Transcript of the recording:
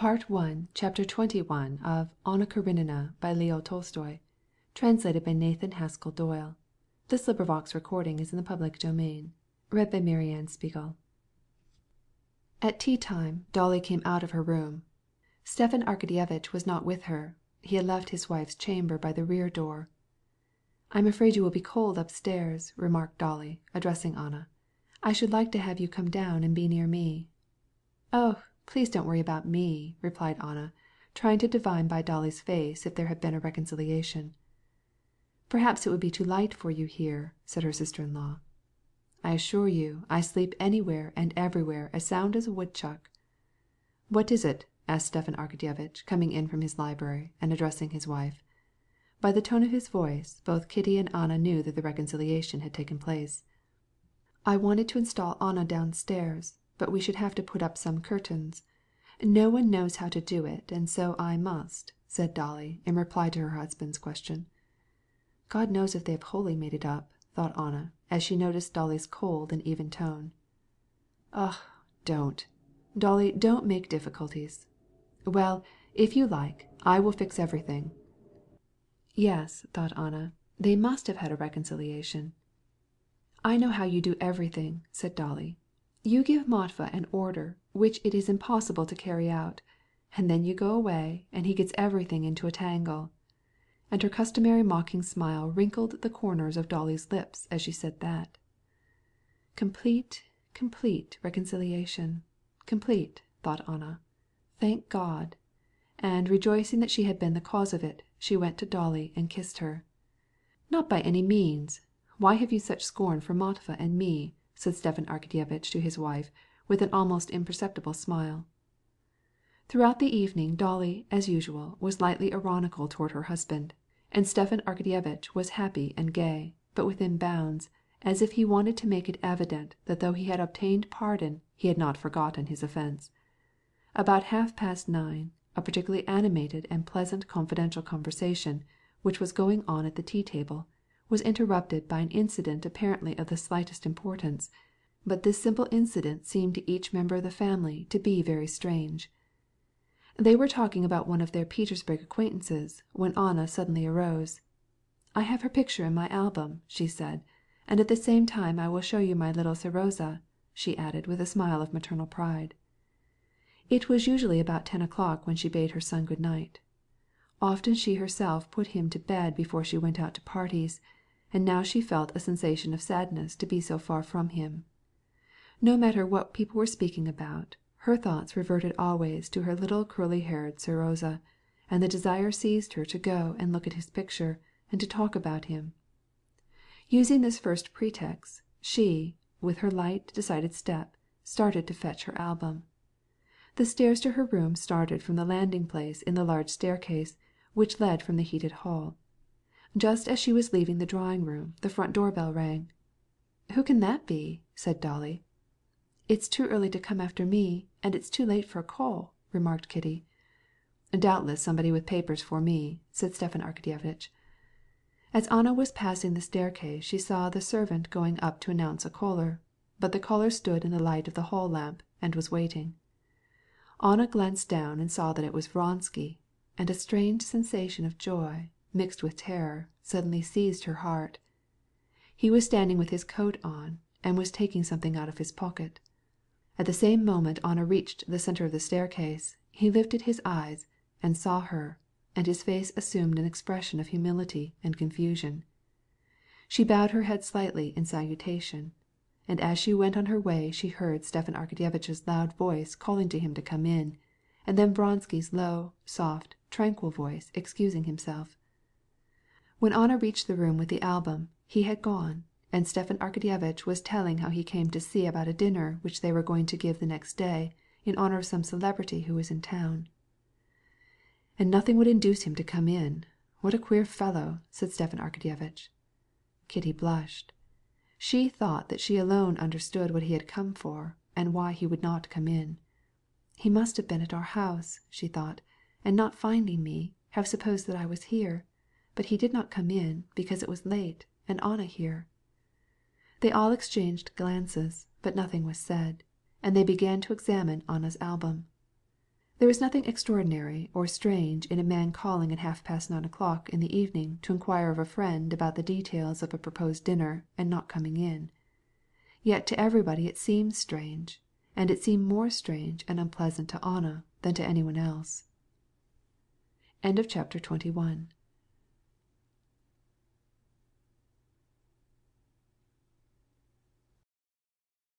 Part 1, Chapter 21 of Anna Karenina by Leo Tolstoy. Translated by Nathan Haskell Doyle. This recording is in the public domain. Read by Marianne Spiegel. At tea time, Dolly came out of her room. Stepan Arkadyevitch was not with her. He had left his wife's chamber by the rear door. "I'm afraid you will be cold upstairs," remarked Dolly, addressing Anna. "I should like to have you come down and be near me." "Oh, please don't worry about me," replied Anna, trying to divine by Dolly's face if there had been a reconciliation. "Perhaps it would be too light for you here," said her sister-in-law. "I assure you I sleep anywhere and everywhere as sound as a woodchuck." "What is it?" asked Stepan Arkadyevitch, coming in from his library and addressing his wife. By the tone of his voice, both Kitty and Anna knew that the reconciliation had taken place. "I wanted to install Anna downstairs, but we should have to put up some curtains. No one knows how to do it, and so I must," said Dolly, in reply to her husband's question. "God knows if they have wholly made it up," thought Anna, as she noticed Dolly's cold and even tone. "Ugh, don't. Dolly, don't make difficulties. Well, if you like, I will fix everything." Yes, thought Anna, they must have had a reconciliation. "I know how you do everything," said Dolly. "You give Matvey an order which it is impossible to carry out, and then you go away and he gets everything into a tangle." And her customary mocking smile wrinkled the corners of Dolly's lips as she said that. Complete reconciliation. Complete, thought Anna. Thank God. And rejoicing that she had been the cause of it, she went to Dolly and kissed her. "Not by any means. Why have you such scorn for Matvey and me?" said Stepan Arkadyevitch to his wife, with an almost imperceptible smile. Throughout the evening Dolly, as usual, was lightly ironical toward her husband, and Stepan Arkadyevitch was happy and gay, but within bounds, as if he wanted to make it evident that though he had obtained pardon, he had not forgotten his offense. About 9:30, a particularly animated and pleasant confidential conversation, which was going on at the tea-table, was interrupted by an incident apparently of the slightest importance, but this simple incident seemed to each member of the family to be very strange. They were talking about one of their Petersburg acquaintances when Anna suddenly arose. "I have her picture in my album," she said, "and at the same time I will show you my little Seroza," she added with a smile of maternal pride. It was usually about 10 o'clock when she bade her son good night. Often she herself put him to bed before she went out to parties, and now she felt a sensation of sadness to be so far from him. No matter what people were speaking about, her thoughts reverted always to her little curly-haired Seroza, and the desire seized her to go and look at his picture and to talk about him. Using this first pretext, she, with her light, decided step, started to fetch her album. The stairs to her room started from the landing place in the large staircase, which led from the heated hall. Just as she was leaving the drawing-room, the front door-bell rang. "Who can that be?" said Dolly. "It's too early to come after me, and it's too late for a call," remarked Kitty. "Doubtless somebody with papers for me," said Stepan Arkadyevitch. As Anna was passing the staircase she saw the servant going up to announce a caller, but the caller stood in the light of the hall lamp and was waiting. Anna glanced down and saw that it was Vronsky, and a strange sensation of joy, mixed with terror, suddenly seized her heart. He was standing with his coat on, and was taking something out of his pocket. At the same moment Anna reached the center of the staircase, he lifted his eyes and saw her, and his face assumed an expression of humility and confusion. She bowed her head slightly in salutation, and as she went on her way she heard Stepan Arkadyevitch's loud voice calling to him to come in, and then Vronsky's low, soft, tranquil voice excusing himself. When Anna reached the room with the album, he had gone, and Stepan Arkadyevitch was telling how he came to see about a dinner which they were going to give the next day in honor of some celebrity who was in town. "And nothing would induce him to come in. What a queer fellow," said Stepan Arkadyevitch. Kitty blushed. She thought that she alone understood what he had come for, and why he would not come in. "He must have been at our house," she thought, "and not finding me, have supposed that I was here. But he did not come in, because it was late, and Anna here." They all exchanged glances, but nothing was said, and they began to examine Anna's album. There was nothing extraordinary or strange in a man calling at 9:30 in the evening to inquire of a friend about the details of a proposed dinner and not coming in. Yet to everybody it seemed strange, and it seemed more strange and unpleasant to Anna than to any one else. CHAPTER 22